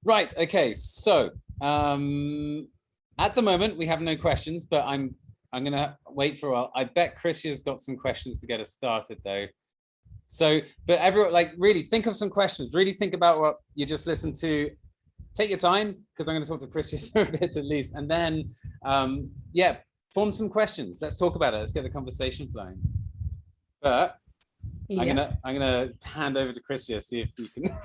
Right. Okay. So at the moment we have no questions, but I'm gonna wait for a while. I bet Christia's got some questions to get us started though. So, but everyone, like, really think of some questions. Really think about what you just listened to. Take your time because I'm going to talk to Christia for a bit at least, and then yeah, form some questions. Let's talk about it. Let's get the conversation flowing. But I'm gonna hand over to Christia, see if we can.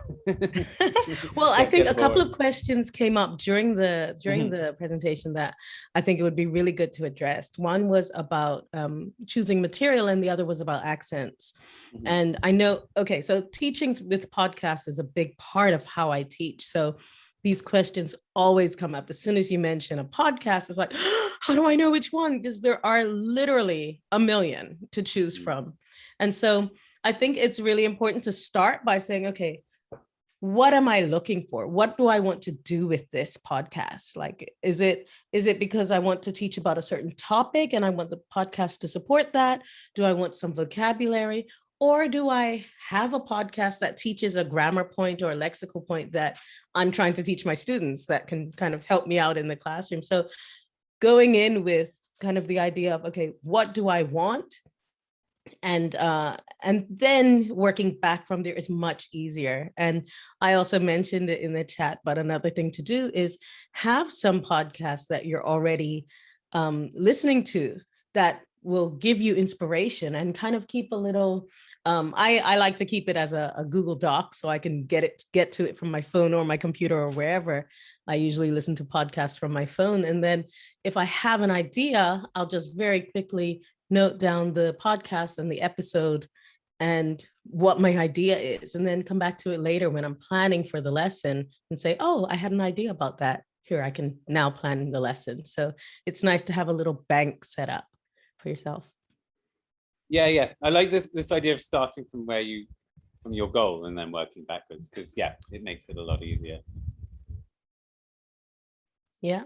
Well, I think a couple of questions came up during the presentation that I think it would be really good to address. One was about choosing material, and the other was about accents. And I know, okay, so teaching with podcasts is a big part of how I teach. So these questions always come up. As soon as you mention a podcast, it's like, how do I know which one? Because there are literally a million to choose from. And so I think it's really important to start by saying, okay, what am I looking for? What do I want to do with this podcast? Like, is it because I want to teach about a certain topic and I want the podcast to support that? Do I want some vocabulary? Or do I have a podcast that teaches a grammar point or a lexical point that I'm trying to teach my students that can kind of help me out in the classroom? So going in with kind of the idea of, okay, what do I want? And then working back from there is much easier. And I also mentioned it in the chat, but another thing to do is have some podcasts that you're already listening to that will give you inspiration, and kind of keep a little, I like to keep it as a Google Doc so I can get to it from my phone or my computer or wherever. I usually listen to podcasts from my phone. And then if I have an idea, I'll just very quickly note down the podcast and the episode and what my idea is, and then come back to it later when I'm planning for the lesson and say, oh, I had an idea about that. Here, I can now plan the lesson. So it's nice to have a little bank set up for yourself. Yeah. I like this idea of starting from your goal and then working backwards, because it makes it a lot easier. Yeah.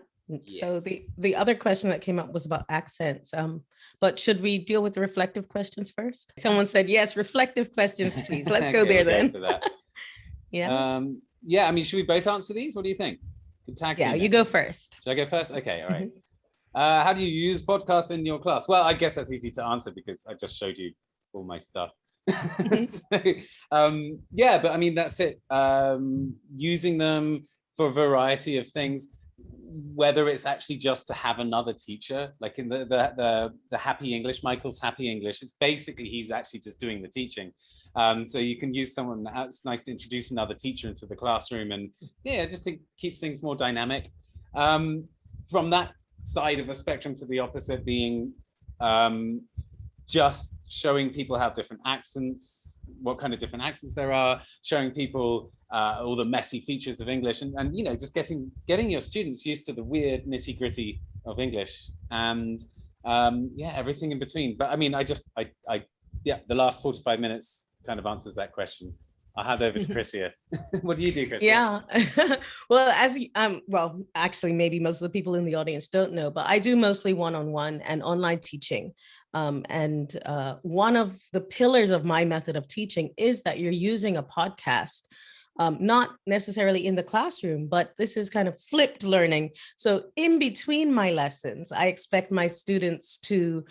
So the other question that came up was about accents. But should we deal with the reflective questions first? Someone said, yes, reflective questions, please. Let's go there then. Yeah. I mean, should we both answer these? What do you think? Yeah, you go first. Should I go first? Okay, all right. How do you use podcasts in your class? Well, I guess that's easy to answer because I just showed you all my stuff. So, but I mean, that's it. Using them for a variety of things, whether it's actually just to have another teacher, like in the Happy English, Michael's Happy English, it's basically he's actually just doing the teaching. So you can use someone. It's nice to introduce another teacher into the classroom, and just to keeps things more dynamic. From that side of a spectrum to the opposite being just showing people how different accents, what kind of different accents there are, showing people all the messy features of English, and just getting your students used to the weird nitty-gritty of English, and everything in between. But I mean, the last 45 minutes kind of answers that question. I'll hand over to Christia. What do you do, Christia? Yeah. Well, actually, maybe most of the people in the audience don't know, but I do mostly one-on-one and online teaching. And one of the pillars of my method of teaching is that you're using a podcast, not necessarily in the classroom, but this is kind of flipped learning. So in between my lessons, I expect my students to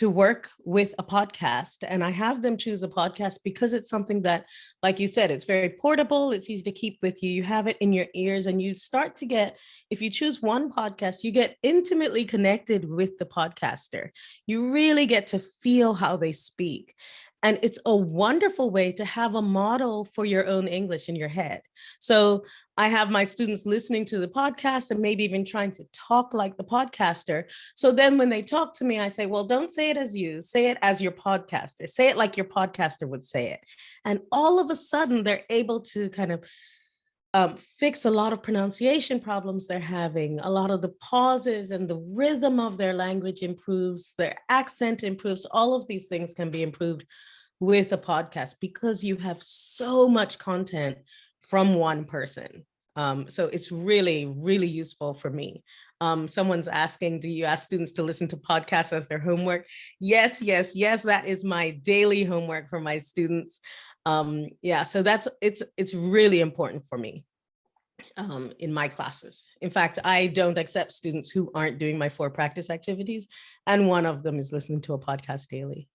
work with a podcast, and I have them choose a podcast because it's something that, like you said, it's very portable, it's easy to keep with you, you have it in your ears, and you start to get, if you choose one podcast, you get intimately connected with the podcaster. You really get to feel how they speak. And it's a wonderful way to have a model for your own English in your head. So I have my students listening to the podcast and maybe even trying to talk like the podcaster. So then when they talk to me, I say, well, don't say it as you, say it as your podcaster. Say it like your podcaster would say it. And all of a sudden, they're able to kind of fix a lot of pronunciation problems they're having. A lot of the pauses and the rhythm of their language improves, their accent improves. All of these things can be improved with a podcast because you have so much content from one person. So it's really, really useful for me. Someone's asking, do you ask students to listen to podcasts as their homework? Yes. That is my daily homework for my students. So it's really important for me. in my classes. In fact, I don't accept students who aren't doing my 4 practice activities. And one of them is listening to a podcast daily.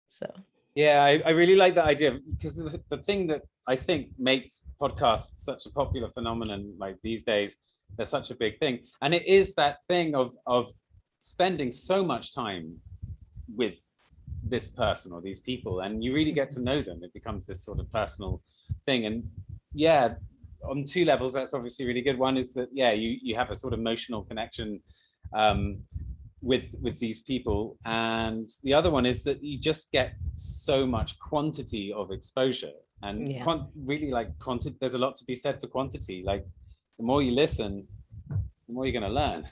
So. Yeah, I really like that idea, because the thing that I think makes podcasts such a popular phenomenon, like these days, they're such a big thing. And it is that thing of spending so much time with this person or these people, and you really get to know them. It becomes this sort of personal thing. And yeah, on 2 levels, that's obviously really good. One is that, yeah, you have a sort of emotional connection with these people, and the other one is that you just get so much quantity of exposure, and really, like, quantity, there's a lot to be said for quantity. Like, the more you listen, the more you're going to learn.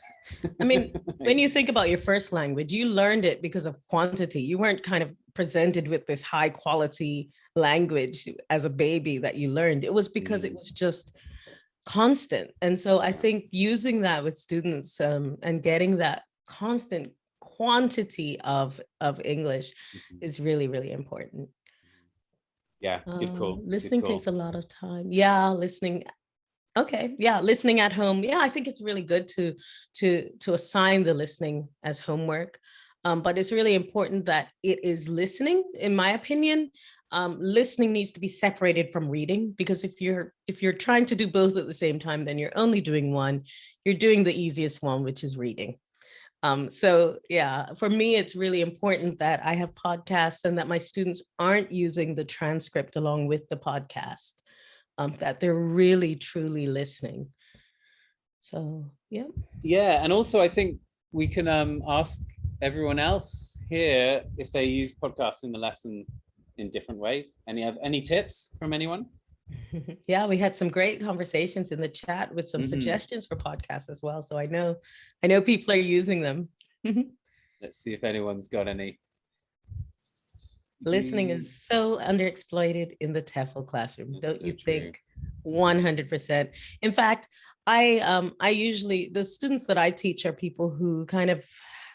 I mean, when you think about your first language, you learned it because of quantity. You weren't kind of presented with this high quality language as a baby that you learned. It was because it was just constant. And so I think using that with students and getting that constant quantity of English is really, really important. Yeah, good call. Listening takes a lot of time. Yeah, listening. Okay, yeah, listening at home. Yeah, I think it's really good to assign the listening as homework. But it's really important that it is listening, in my opinion. Listening needs to be separated from reading, because if you're trying to do both at the same time, then you're only doing one. You're doing the easiest one, which is reading. So yeah, for me, it's really important that I have podcasts and that my students aren't using the transcript along with the podcast, that they're really, truly listening. So, yeah. Yeah, and also I think we can ask everyone else here if they use podcasts in the lesson in different ways. Any tips from anyone? Yeah, we had some great conversations in the chat with some suggestions for podcasts as well. So I know people are using them. Let's see if anyone's got any. Listening is so underexploited in the TEFL classroom, don't you think? 100%. In fact, I usually, the students that I teach are people who kind of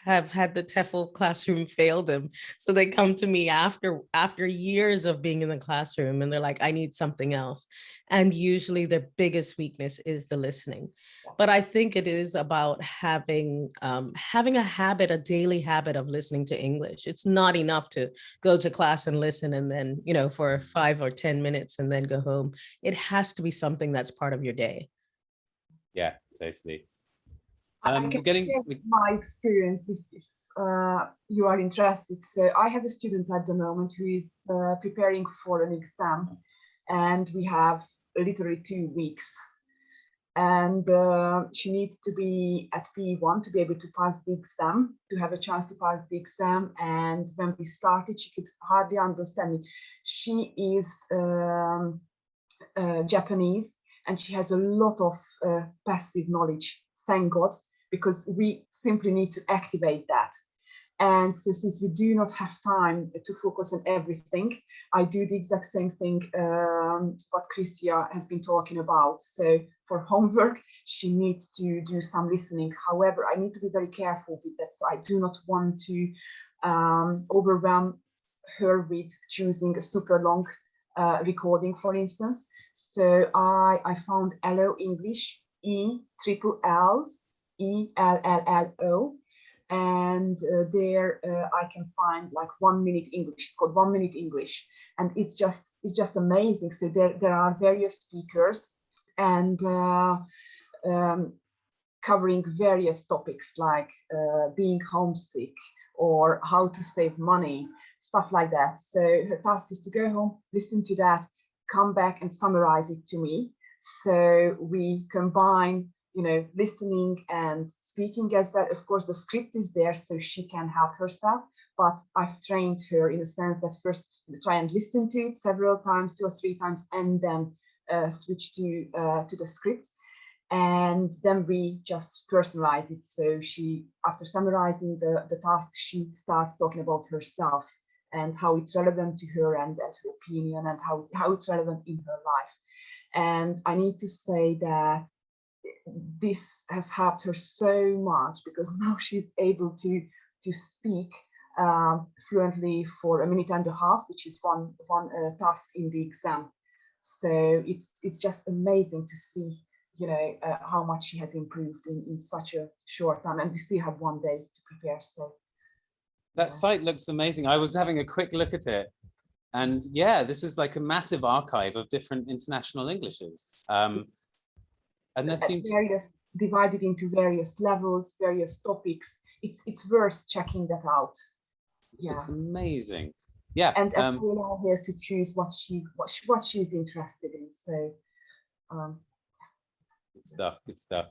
have had the TEFL classroom fail them. So they come to me after years of being in the classroom, and they're like, I need something else. And usually their biggest weakness is the listening. But I think it is about having a habit, a daily habit of listening to English. It's not enough to go to class and listen and then, for 5 or 10 minutes and then go home. It has to be something that's part of your day. Yeah, totally. I can share my experience if you are interested. So I have a student at the moment who is preparing for an exam, and we have literally 2 weeks. And she needs to be at P1 to be able to pass the exam, to have a chance to pass the exam. And when we started, she could hardly understand me. She is Japanese, and she has a lot of passive knowledge, thank God, because we simply need to activate that. And so since we do not have time to focus on everything, I do the exact same thing what Christia has been talking about. So for homework, she needs to do some listening. However, I need to be very careful with that. So I do not want to overwhelm her with choosing a super long recording, for instance. So I found Hello English, ELLO, and there I can find like 1 minute English. It's called 1 minute English, and it's just amazing. So there are various speakers and covering various topics like being homesick or how to save money, stuff like that. So her task is to go home, listen to that, come back and summarize it to me. So we combine, listening and speaking as well. Of course, the script is there so she can help herself, but I've trained her in the sense that first try and listen to it several times, 2 or 3 times, and then switch to the script. And then we just personalize it. So she, after summarizing the task, she starts talking about herself and how it's relevant to her and her opinion and how it's relevant in her life. And I need to say that this has helped her so much, because now she's able to speak fluently for 1.5 minutes, which is one task in the exam. So it's just amazing to see, how much she has improved in such a short time, and we still have one day to prepare. So that site looks amazing. I was having a quick look at it, and yeah, this is like a massive archive of different international Englishes. And there seems divided into various levels, various topics. It's worth checking that out. Yeah, it's amazing. Yeah, and we allow her to choose what she's interested in. So good stuff.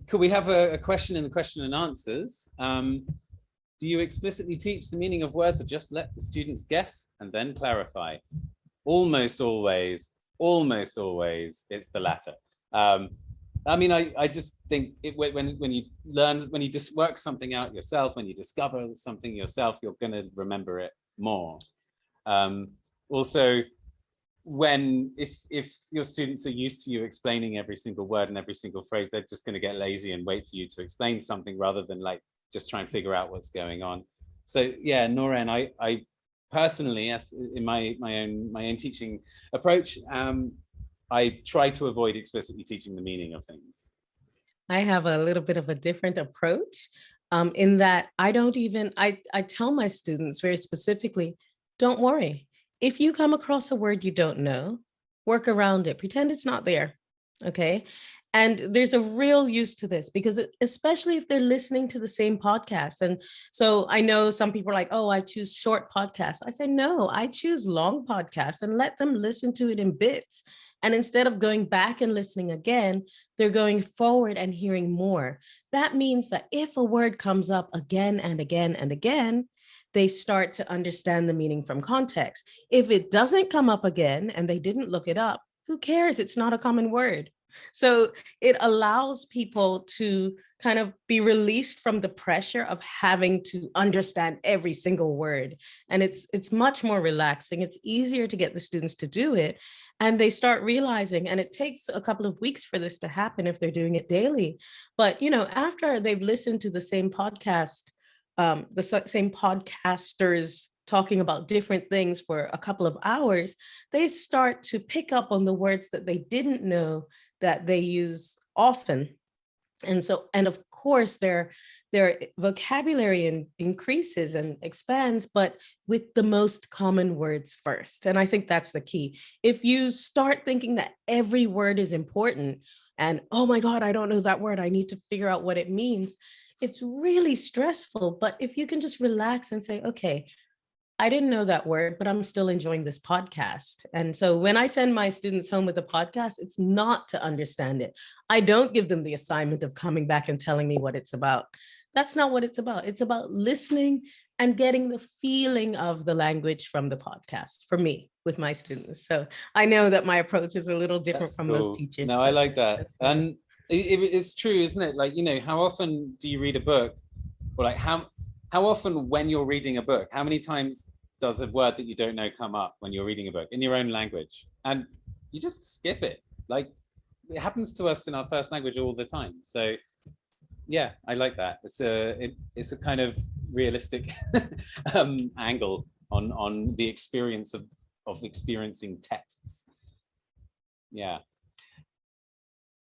Could we have a question in the question and answers? Do you explicitly teach the meaning of words, or just let the students guess and then clarify? Almost always it's the latter. I mean, I just think when you learn, when you just work something out yourself, when you discover something yourself, you're going to remember it more. Also, if your students are used to you explaining every single word and every single phrase, they're just going to get lazy and wait for you to explain something rather than like just try and figure out what's going on. So yeah, Noreen, I personally, as in my own teaching approach, I try to avoid explicitly teaching the meaning of things. I have a little bit of a different approach in that I tell my students very specifically, don't worry. If you come across a word you don't know, work around it, pretend it's not there, okay? And there's a real use to this, because especially if they're listening to the same podcast. And so I know some people are like, oh, I choose short podcasts. I say, no, I choose long podcasts and let them listen to it in bits. And instead of going back and listening again, they're going forward and hearing more. That means that if a word comes up again and again and again, they start to understand the meaning from context. If it doesn't come up again and they didn't look it up, who cares? It's not a common word. So it allows people to kind of be released from the pressure of having to understand every single word. And it's much more relaxing. It's easier to get the students to do it. And they start realizing, and it takes a couple of weeks for this to happen if they're doing it daily. But, after they've listened to the same podcast, the same podcasters talking about different things for a couple of hours, they start to pick up on the words that they didn't know that they use often. And of course, their vocabulary increases and expands, but with the most common words first. And I think that's the key. If you start thinking that every word is important and, oh my God, I don't know that word, I need to figure out what it means, it's really stressful. But if you can just relax and say, okay, I didn't know that word, but I'm still enjoying this podcast. And so when I send my students home with a podcast, it's not to understand it. I don't give them the assignment of coming back and telling me what it's about. That's not what it's about. It's about listening and getting the feeling of the language from the podcast for me with my students. So I know that my approach is a little different from most teachers. No, I like that. And it's true, isn't it? Like, how often do you read a book? Or like how often when you're reading a book, how many times does a word that you don't know come up when you're reading a book in your own language? And you just skip it. Like, it happens to us in our first language all the time. So yeah, I like that. It's a kind of realistic angle on the experience of experiencing texts. Yeah.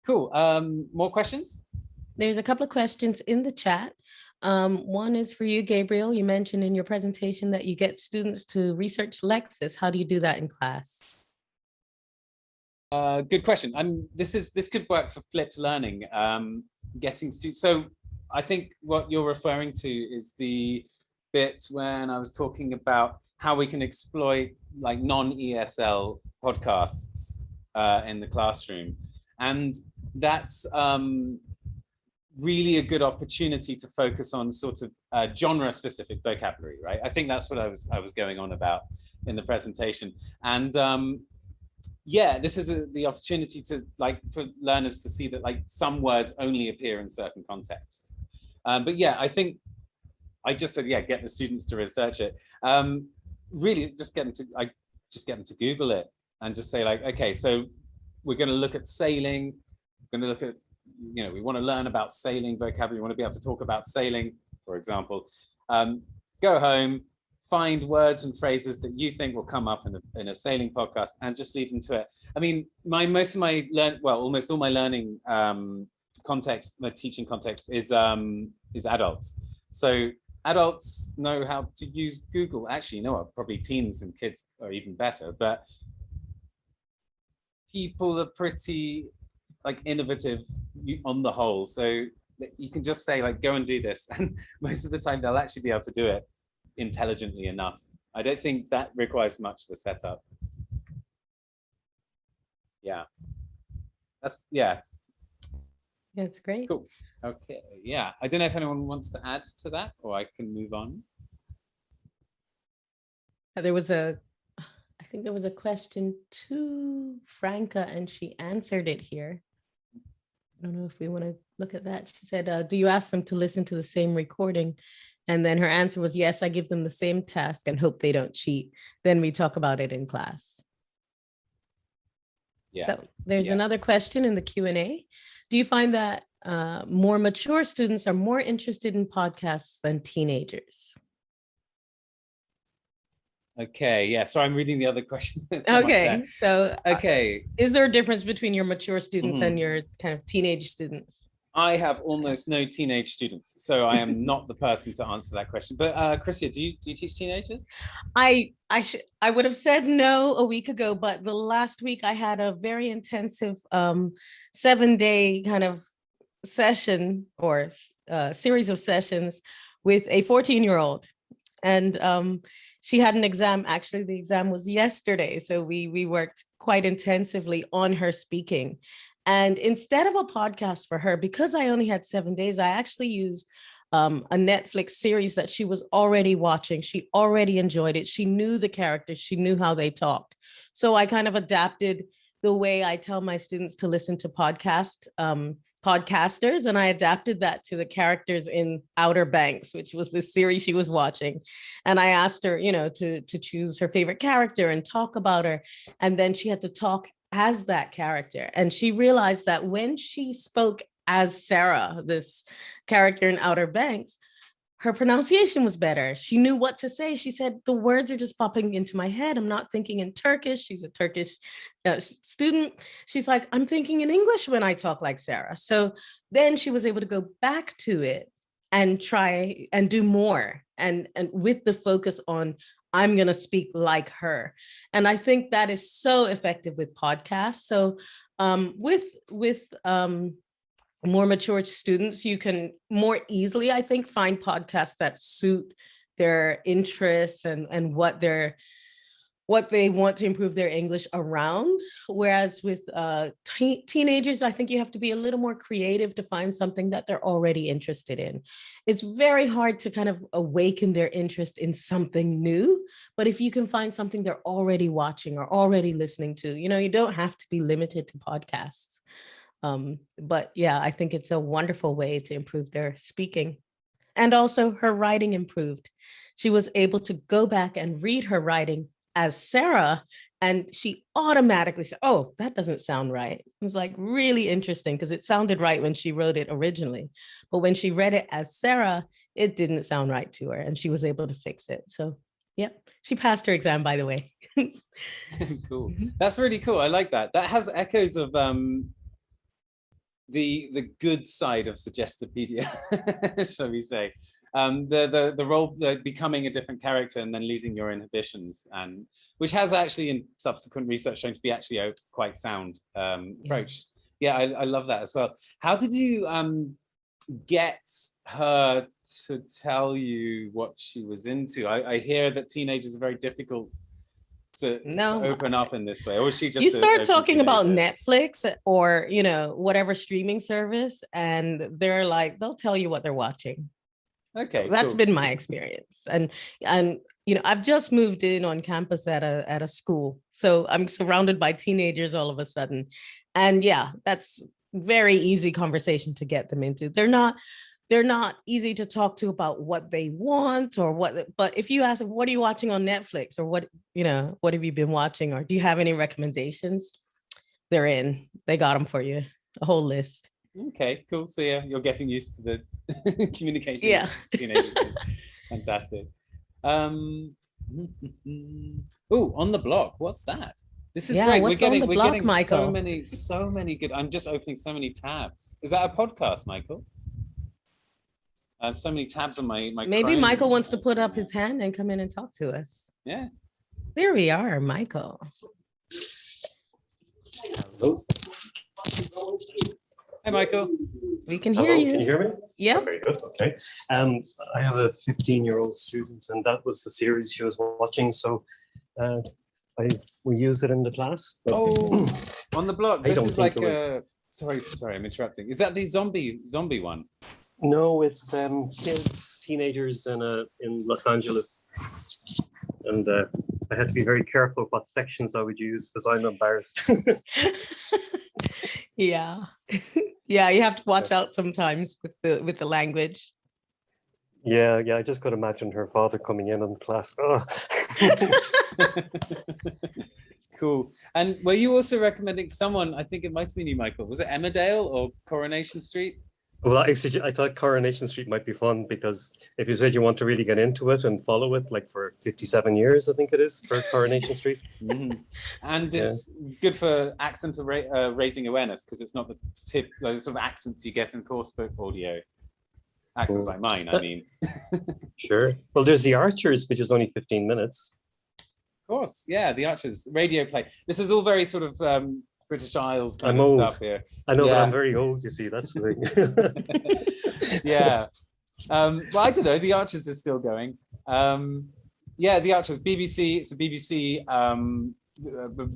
Cool. More questions? There's a couple of questions in the chat. One is for you, Gabriel. You mentioned in your presentation that you get students to research Lexis. How do you do that in class? Good question. This could work for flipped learning. Getting students. So I think what you're referring to is the bit when I was talking about how we can exploit like non-ESL podcasts in the classroom, and that's really a good opportunity to focus on sort of genre-specific vocabulary, right? I think that's what I was going on about in the presentation. And yeah, this is the opportunity to for learners to see that some words only appear in certain contexts. But yeah, I think I just said, yeah, get the students to research it. Really just get them to Google it and just say okay, so we're going to look at sailing, we're going to look at, we want to learn about sailing vocabulary, we want to be able to talk about sailing, for example. Go home, find words and phrases that you think will come up in a sailing podcast and just leave them to it. I mean, almost all my learning context, my teaching context is adults. So adults know how to use Google. Actually, you know what? Probably teens and kids are even better, but people are pretty like innovative on the whole. So you can just say like, go and do this. And most of the time they'll actually be able to do it intelligently enough. I don't think that requires much of a setup. Yeah. That's great. Cool. Okay. Yeah. I don't know if anyone wants to add to that, or I can move on. I think there was a question to Franca, and she answered it here. I don't know if we want to look at that. She said, do you ask them to listen to the same recording? And then her answer was, yes, I give them the same task and hope they don't cheat. Then we talk about it in class. Yeah. So there's another question in the Q&A. Do you find that more mature students are more interested in podcasts than teenagers? Okay, yeah, so I'm reading the other questions. Okay, is there a difference between your mature students and your kind of teenage students? I have almost no teenage students, so I am not the person to answer that question. But Christia, do you teach teenagers? I would have said no a week ago, but the last week I had a very intensive 7-day kind of session or series of sessions with a 14-year-old, and she had an exam. Actually, the exam was yesterday. So we worked quite intensively on her speaking. And instead of a podcast for her, because I only had 7 days, I actually used a Netflix series that she was already watching. She already enjoyed it. She knew the characters. She knew how they talked. So I kind of adapted the way I tell my students to listen to podcasters, and I adapted that to the characters in Outer Banks, which was this series she was watching. And I asked her, to choose her favorite character and talk about her. And then she had to talk as that character. And she realized that when she spoke as Sarah, this character in Outer Banks, her pronunciation was better. She knew what to say. She said, the words are just popping into my head. I'm not thinking in Turkish. She's a Turkish student. She's like, I'm thinking in English when I talk like Sarah. So then she was able to go back to it and try and do more. And with the focus on, I'm going to speak like her. And I think that is so effective with podcasts. So with more mature students, you can more easily, I think, find podcasts that suit their interests and what they want to improve their English around. Whereas with teenagers, I think you have to be a little more creative to find something that they're already interested in. It's very hard to kind of awaken their interest in something new. But if you can find something they're already watching or already listening to, you don't have to be limited to podcasts. But yeah, I think it's a wonderful way to improve their speaking. And also her writing improved. She was able to go back and read her writing as Sarah, and she automatically said, oh, that doesn't sound right. It was like really interesting because it sounded right when she wrote it originally. But when she read it as Sarah, it didn't sound right to her, and she was able to fix it. So yeah, she passed her exam, by the way. Cool. That's really cool. I like that. That has echoes of the good side of Suggestipedia, shall we say. The role, becoming a different character and then losing your inhibitions, and which has actually in subsequent research shown to be actually a quite sound approach. Yeah, I love that as well. How did you get her to tell you what she was into? I hear that teenagers are very difficult to open up in this way, or was she just, you start talking about Netflix or whatever streaming service, and they'll tell you what they're watching. Okay, that's been my experience. And I've just moved in on campus at a school, so I'm surrounded by teenagers all of a sudden, and yeah, that's very easy conversation to get them into. They're not easy to talk to about what they want or but if you ask them, what are you watching on Netflix, or what have you been watching, or do you have any recommendations, they got them for you, a whole list. Okay, cool. So yeah, you're getting used to the communicating. Yeah. Teenagers. Fantastic. Oh, on the block. What's that? This is Yeah, great. what's on the We're block, getting Michael? so many good. I'm just opening so many tabs. Is that a podcast, Michael? I have so many tabs on my Maybe Chrome. Michael wants to put up his hand and come in and talk to us. Yeah. There we are, Michael. Hello. Hi, Michael. We can hear Hello, you. can you hear me? Yeah. Oh, very good. Okay. I have a 15-year-old student, and that was the series she was watching. So, we use it in the class. But Oh, on the block. I This don't is think like it was- a. Sorry, I'm interrupting. Is that the zombie one? no, it's kids, teenagers in Los Angeles, and I had to be very careful what sections I would use because I'm embarrassed. Yeah. Yeah, you have to watch out sometimes with the language. Yeah, I just could imagine her father coming in the class. Oh. Cool. And were you also recommending someone? I think it might have been you, Michael. Was it Emmerdale or Coronation Street? Well, I thought Coronation Street might be fun because if you said you want to really get into it and follow it, like for 57 years, I think it is for Coronation Street. And it's good for accent raising awareness because it's not the sort of accents you get in coursebook audio. Accents like mine, I mean. Sure. Well, there's The Archers, which is only 15 minutes. Of course, yeah, The Archers, radio play. This is all very sort of British Isles kind I'm of old. stuff here. I know, but Yeah. I'm very old, you see, that's the thing. Yeah. Well, I don't know, The Archers is still going. Yeah, The Archers, BBC, it's a BBC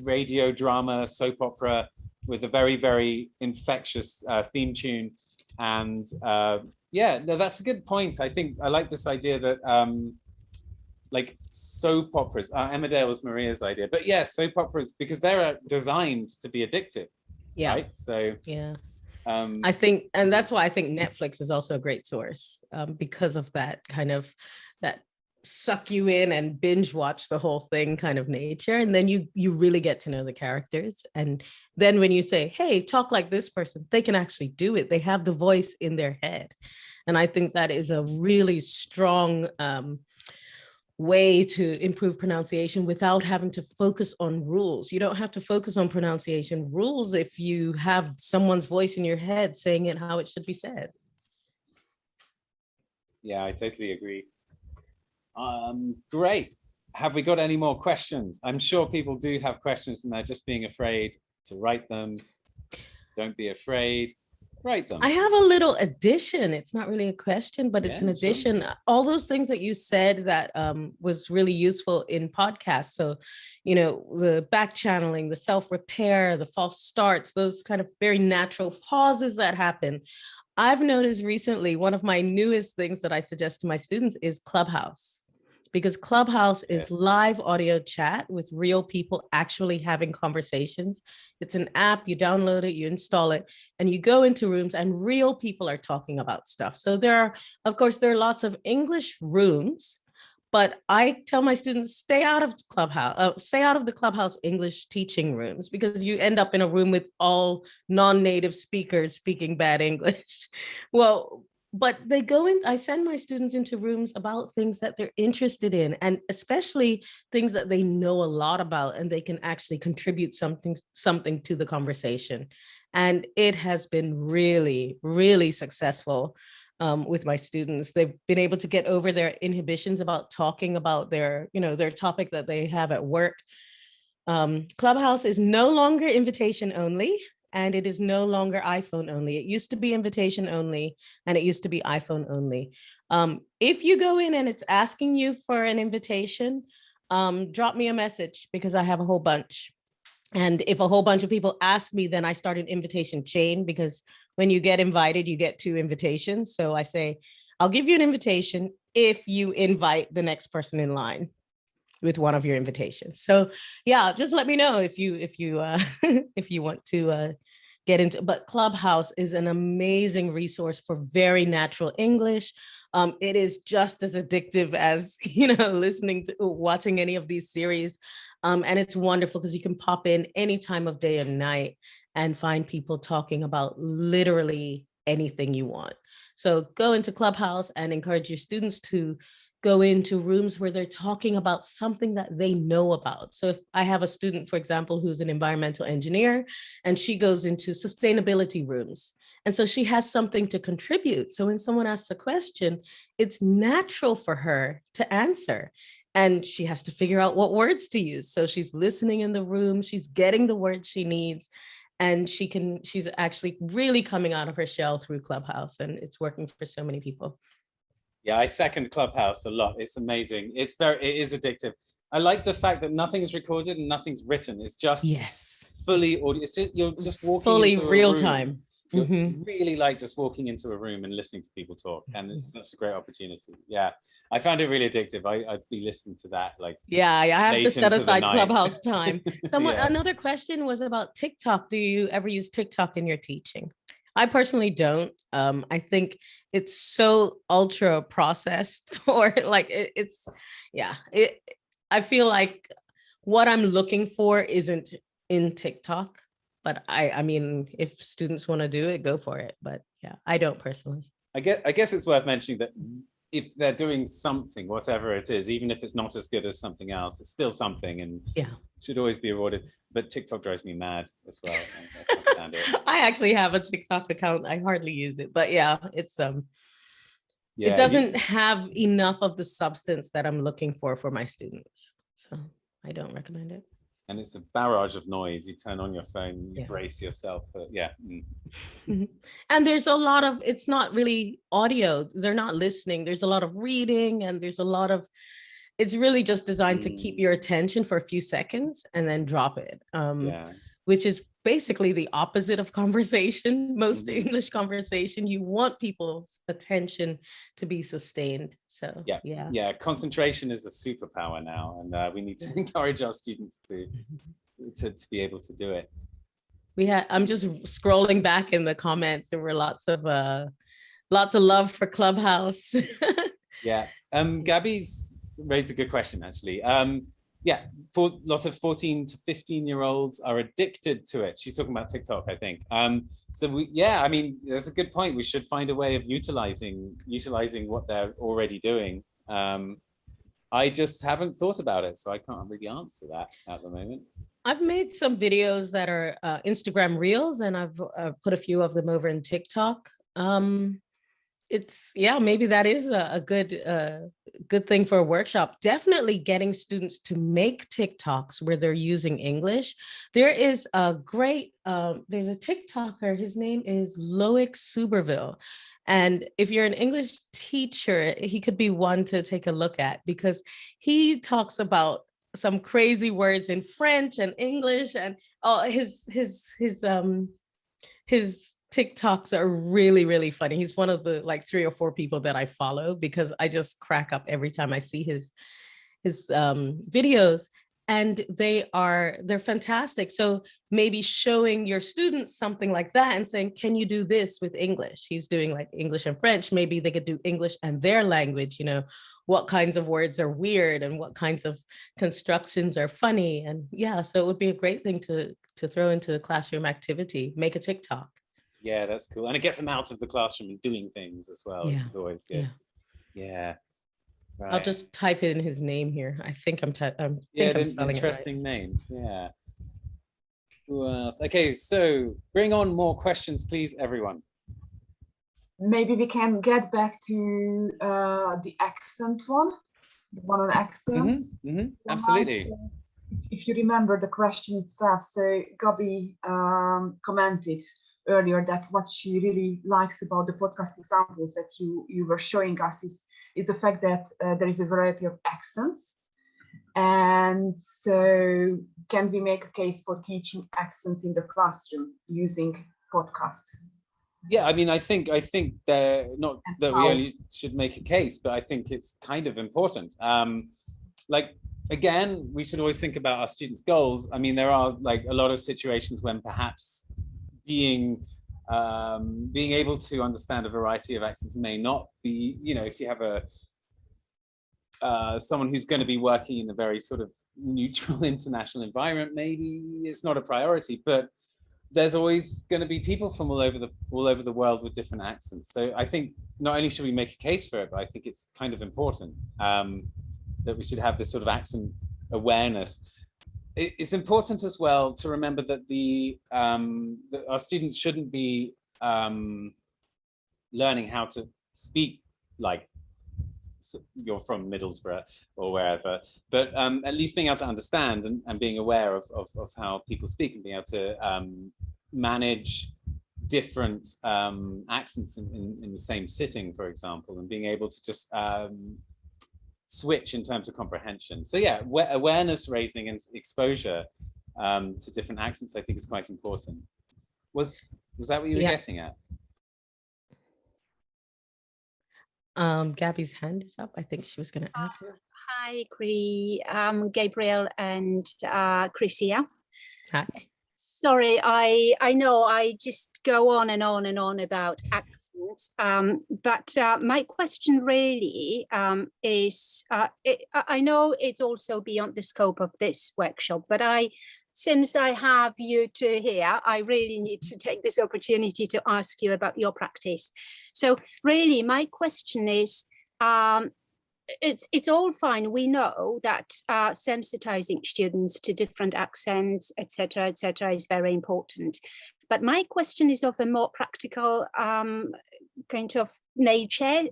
radio drama, soap opera with a very, very infectious theme tune. And yeah, no, that's a good point. I think I like this idea that like soap operas, Emmerdale was Maria's idea, but yeah, soap operas, because they're designed to be addictive. Yeah. Right? So yeah. I think, and that's why I think Netflix is also a great source because of that kind of that suck you in and binge watch the whole thing kind of nature. And then you really get to know the characters. And then when you say, hey, talk like this person, they can actually do it. They have the voice in their head. And I think that is a really strong way to improve pronunciation without having to focus on rules. You don't have to focus on pronunciation rules if you have someone's voice in your head saying it how it should be said. Yeah, I totally agree. Great. Have we got any more questions? I'm sure people do have questions and they're just being afraid to write them. Don't be afraid. Write them. I have a little addition. It's not really a question, but it's an addition. Sure. All those things that you said that was really useful in podcasts. So, you know, the back channeling, the self-repair, the false starts, those kind of very natural pauses that happen. I've noticed recently, one of my newest things that I suggest to my students is Clubhouse. Because Clubhouse is live audio chat with real people actually having conversations. It's an app, you download it, you install it, and you go into rooms and real people are talking about stuff. So there are, of course, there are lots of English rooms, but I tell my students, stay out of Clubhouse, stay out of the Clubhouse English teaching rooms, because you end up in a room with all non-native speakers speaking bad English. Well, but they go in, I send my students into rooms about things that they're interested in, and especially things that they know a lot about and they can actually contribute something to the conversation. And it has been really, really successful with my students. They've been able to get over their inhibitions about talking about their, you know, their topic that they have at work. Clubhouse is no longer invitation only. And it is no longer iPhone only. It used to be invitation only, and it used to be iPhone only. If you go in and it's asking you for an invitation, drop me a message, because I have a whole bunch. And if a whole bunch of people ask me, then I start an invitation chain, because when you get invited, you get 2 invitations. So I say, I'll give you an invitation if you invite the next person in line with one of your invitations. So yeah, just let me know if you if you want to get into. But Clubhouse is an amazing resource for very natural English. It is just as addictive as, you know, watching any of these series. And it's wonderful because you can pop in any time of day or night and find people talking about literally anything you want. So go into Clubhouse and encourage your students to go into rooms where they're talking about something that they know about. So if I have a student, for example, who's an environmental engineer, and she goes into sustainability rooms, and so she has something to contribute. So when someone asks a question, it's natural for her to answer. And she has to figure out what words to use. So she's listening in the room, she's getting the words she needs, and she's actually really coming out of her shell through Clubhouse, and it's working for so many people. Yeah, I second Clubhouse a lot. It's amazing. It is addictive. I like the fact that nothing's recorded and nothing's written. It's just fully audio. It's just, you're just walking fully into real room. time. Really like just walking into a room and listening to people talk, and it's such a great opportunity. Yeah, I found it really addictive. I'd be listening to that like. Yeah, I have to set aside Clubhouse time. Yeah. Another question was about TikTok. Do you ever use TikTok in your teaching? I personally don't. I think it's so ultra processed, or like I feel like what I'm looking for isn't in TikTok, but I mean, if students want to do it, go for it. But yeah, I don't personally. I guess it's worth mentioning that if they're doing something, whatever it is, even if it's not as good as something else, it's still something, and should always be rewarded. But TikTok drives me mad as well. I can't stand it. I actually have a TikTok account. I hardly use it, but yeah, it's it doesn't have enough of the substance that I'm looking for my students, so I don't recommend it. And it's a barrage of noise. You turn on your phone, you brace yourself. And there's a lot of, it's not really audio. They're not listening. There's a lot of reading, and there's a lot of, it's really just designed to keep your attention for a few seconds and then drop it, which is basically the opposite of conversation. Most English conversation, you want people's attention to be sustained. So yeah, concentration is a superpower now, and we need to encourage our students to be able to do it. I'm just scrolling back in the comments. There were lots of love for Clubhouse. Gabby's raised a good question, actually. For lots of 14 to 15-year-olds are addicted to it. She's talking about TikTok, I think. I mean, that's a good point. We should find a way of utilizing what they're already doing. I just haven't thought about it, so I can't really answer that at the moment. I've made some videos that are Instagram Reels, and I've put a few of them over in TikTok. Maybe that is a good thing for a workshop. Definitely getting students to make TikToks where they're using English. There is a great, there's a TikToker, his name is Loic Suberville. And if you're an English teacher, he could be one to take a look at, because he talks about some crazy words in French and English, and his TikToks are really, really funny. He's one of the like 3 or 4 people that I follow, because I just crack up every time I see his videos, and they're fantastic. So maybe showing your students something like that and saying, can you do this with English? He's doing like English and French. Maybe they could do English and their language, what kinds of words are weird and what kinds of constructions are funny. And so it would be a great thing to throw into the classroom activity, make a TikTok. Yeah, that's cool. And it gets them out of the classroom and doing things as well, which is always good. Yeah. Right. I'll just type in his name here. I think I'm spelling interesting it right. name. Yeah. Who else? Okay, so bring on more questions, please, everyone. Maybe we can get back to the accent one, the one on accent. Absolutely. If you remember the question itself, so Gabi commented earlier that what she really likes about the podcast examples that you were showing us is the fact that there is a variety of accents. And so can we make a case for teaching accents in the classroom using podcasts? Yeah, I mean, I think they're not that we only should make a case, but I think it's kind of important. Again, we should always think about our students' goals. I mean, there are like a lot of situations when perhaps being able to understand a variety of accents may not be, if you have someone who's going to be working in a very sort of neutral international environment, maybe it's not a priority. But there's always going to be people from all over the world with different accents. So I think not only should we make a case for it, but I think it's kind of important that we should have this sort of accent awareness. It's important as well to remember that that our students shouldn't be learning how to speak like you're from Middlesbrough or wherever, but at least being able to understand and being aware of how people speak and being able to manage different accents in the same sitting, for example, and being able to just switch in terms of comprehension. So yeah, awareness raising and exposure to different accents, I think, is quite important. Was that what you were getting at? Gabby's hand is up. I think she was going to answer. Hi, Gabriel and Chrissia. Hi. Sorry, I know I just go on and on and on about accents, but my question really is, I know it's also beyond the scope of this workshop, but since I have you two here, I really need to take this opportunity to ask you about your practice. So really, my question is, it's all fine. We know that sensitizing students to different accents, etc., is very important. But my question is of a more practical kind of nature.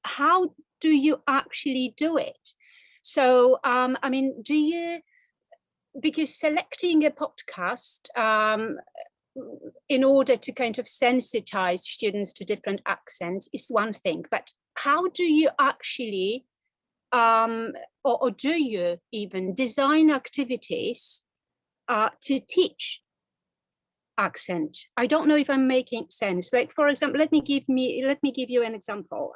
How do you actually do it? So, I mean, because selecting a podcast in order to kind of sensitize students to different accents is one thing, but how do you actually, or do you even design activities to teach accent? I don't know if I'm making sense. Like, for example, let me give you an example.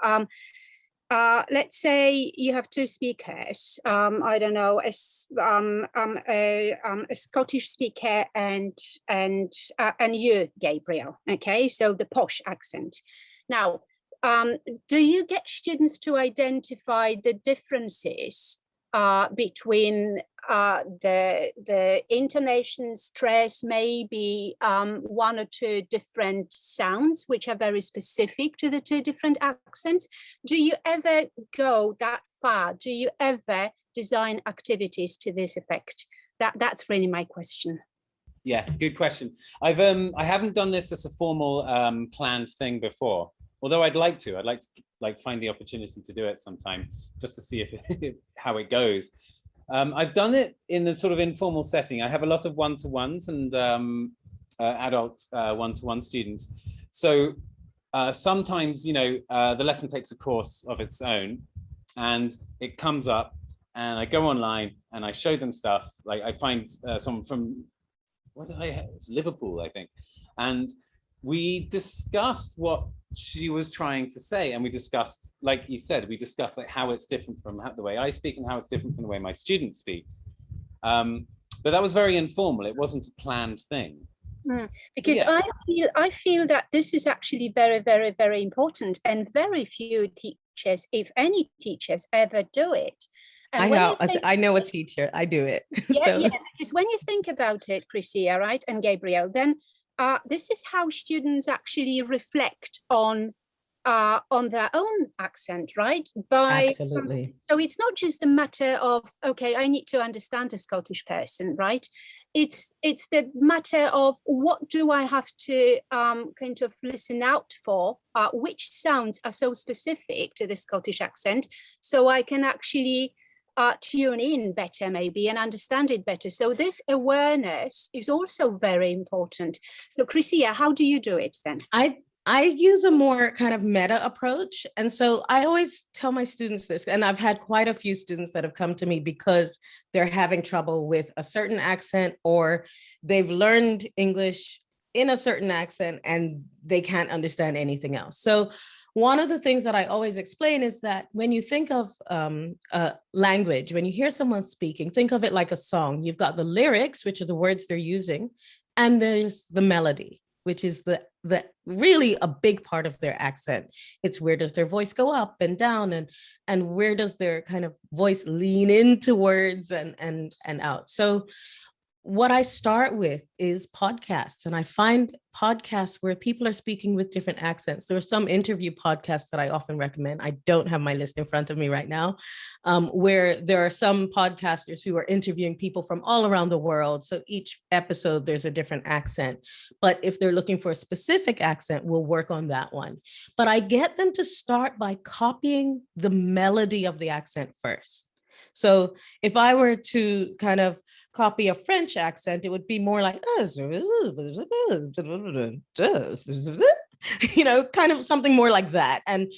Let's say you have two speakers. I don't know, a Scottish speaker and you, Gabriel. Okay, so the posh accent. Now, do you get students to identify the differences between the intonation, stress, maybe one or two different sounds which are very specific to the two different accents? Do you ever go that far? Do you ever design activities to this effect? That's really my question. Yeah, good question. I haven't done this as a formal planned thing before, although I'd like to find the opportunity to do it sometime, just to see how it goes. I've done it in a sort of informal setting. I have a lot of one-to-ones and adult one-to-one students. So sometimes, the lesson takes a course of its own, and it comes up, and I go online and I show them stuff. Like I find someone from, what did I have? It's Liverpool, I think, and we discussed what she was trying to say, and we discussed, like you said, like how it's different from the way I speak and how it's different from the way my student speaks. But that was very informal. It wasn't a planned thing. Because yeah. I feel that this is actually very, very, very important, and very few teachers, if any teachers, ever do it. And I know a teacher. I do it. Yeah, so. Yeah. Because when you think about it, Chrissia, right, and Gabriel, then this is how students actually reflect on their own accent, right? Absolutely. So it's not just a matter of, okay, I need to understand a Scottish person, right? It's the matter of what do I have to kind of listen out for, which sounds are so specific to the Scottish accent, so I can actually tune in better maybe and understand it better. So this awareness is also very important. So Chrissia, how do you do it then? I use a more kind of meta approach. And so I always tell my students this, and I've had quite a few students that have come to me because they're having trouble with a certain accent, or they've learned English in a certain accent and they can't understand anything else. So one of the things that I always explain is that when you think of language, when you hear someone speaking, think of it like a song. You've got the lyrics, which are the words they're using, and there's the melody, which is the really a big part of their accent. It's where does their voice go up and down, and where does their kind of voice lean into words and out. So what I start with is podcasts, and I find podcasts where people are speaking with different accents. There are some interview podcasts that I often recommend. I don't have my list in front of me right now, where there are some podcasters who are interviewing people from all around the world. So each episode, there's a different accent. But if they're looking for a specific accent, we'll work on that one. But I get them to start by copying the melody of the accent first. So if I were to kind of copy a French accent, it would be more like, kind of something more like that. And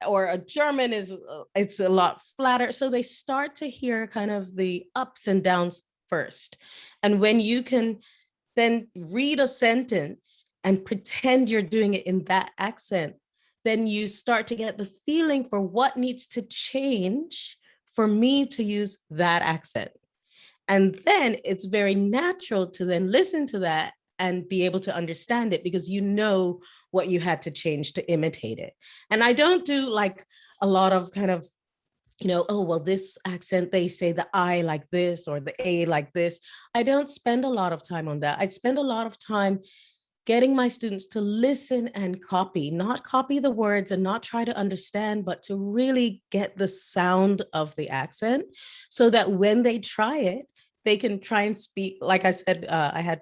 or a German it's a lot flatter. So they start to hear kind of the ups and downs first. And when you can then read a sentence and pretend you're doing it in that accent, then you start to get the feeling for what needs to change for me to use that accent. And then it's very natural to then listen to that and be able to understand it, because you know what you had to change to imitate it. And I don't do like a lot of kind of, oh, well, this accent, they say the I like this or the A like this. I don't spend a lot of time on that. I spend a lot of time getting my students to listen and copy, not copy the words and not try to understand, but to really get the sound of the accent so that when they try it, they can try and speak. Like I said, I had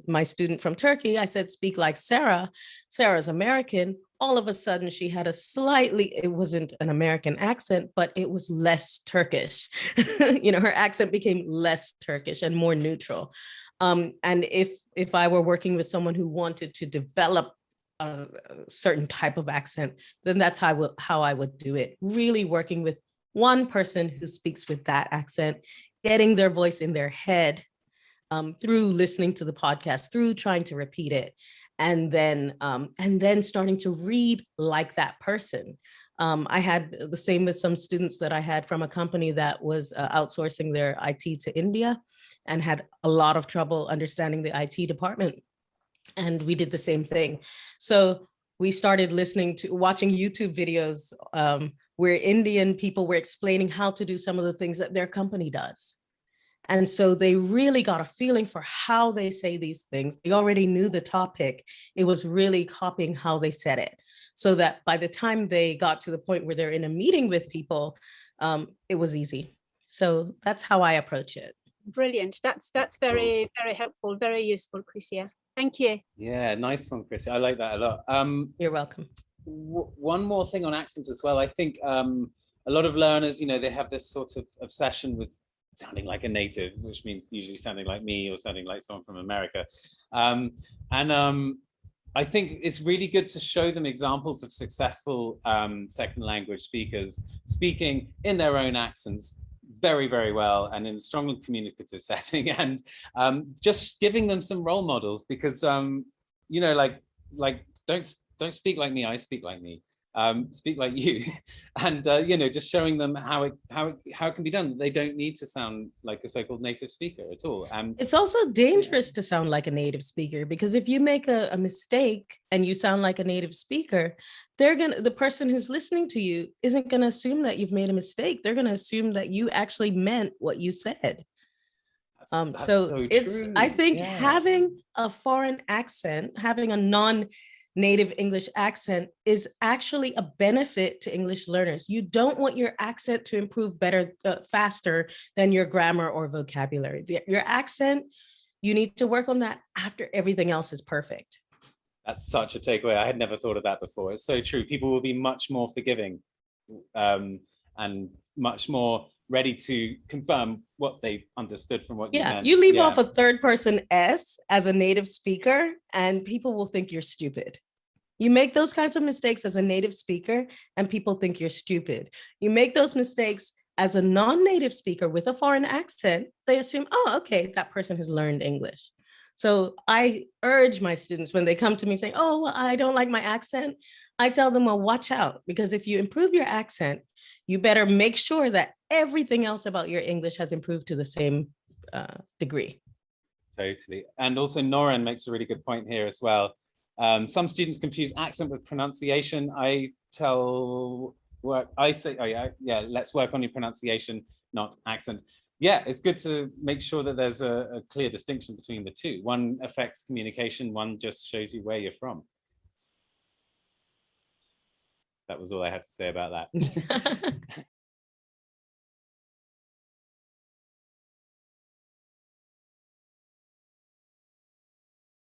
my student from Turkey, I said, speak like Sarah. Sarah's American. All of a sudden she had it wasn't an American accent, but it was less Turkish. Her accent became less Turkish and more neutral. And if I were working with someone who wanted to develop a certain type of accent, then that's how I would do it. Really working with one person who speaks with that accent, getting their voice in their head through listening to the podcast, through trying to repeat it, and then starting to read like that person. I had the same with some students that I had from a company that was outsourcing their IT to India and had a lot of trouble understanding the IT department. And we did the same thing. So we started watching YouTube videos where Indian people were explaining how to do some of the things that their company does. And so they really got a feeling for how they say these things. They already knew the topic. It was really copying how they said it, so that by the time they got to the point where they're in a meeting with people, it was easy. So that's how I approach it. Brilliant. That's very, very helpful, very useful, Chrissia. Thank you. Yeah, nice one, Chrissia. I like that a lot. You're welcome. One more thing on accents as well. I think a lot of learners, they have this sort of obsession with sounding like a native, which means usually sounding like me or sounding like someone from America. I think it's really good to show them examples of successful second language speakers speaking in their own accents very, very well and in a strong communicative setting, and just giving them some role models, because don't speak like me, I speak like me. Speak like you, and just showing them how it can be done. They don't need to sound like a so-called native speaker at all. It's also dangerous to sound like a native speaker, because if you make a mistake and you sound like a native speaker, the person who's listening to you isn't gonna assume that you've made a mistake. They're gonna assume that you actually meant what you said. That's so it's true. I think having a foreign accent, having a non-native English accent is actually a benefit to English learners. You don't want your accent to improve faster than your grammar or vocabulary. Your accent, you need to work on that after everything else is perfect. That's such a takeaway. I had never thought of that before. It's so true. People will be much more forgiving and much more ready to confirm what they understood from what you meant. You leave off a third person S as a native speaker and people will think you're stupid. You make those kinds of mistakes as a native speaker and people think you're stupid. You make those mistakes as a non-native speaker with a foreign accent, they assume, oh, okay, that person has learned English. So I urge my students when they come to me saying, oh, well, I don't like my accent, I tell them, well, watch out, because if you improve your accent, you better make sure that everything else about your English has improved to the same degree. Totally. And also Noran makes a really good point here as well. Some students confuse accent with pronunciation. I say, oh yeah, let's work on your pronunciation, not accent. yeah, it's good to make sure that there's a clear distinction between the two. One affects communication, one just shows you where you're from. That was all I had to say about that.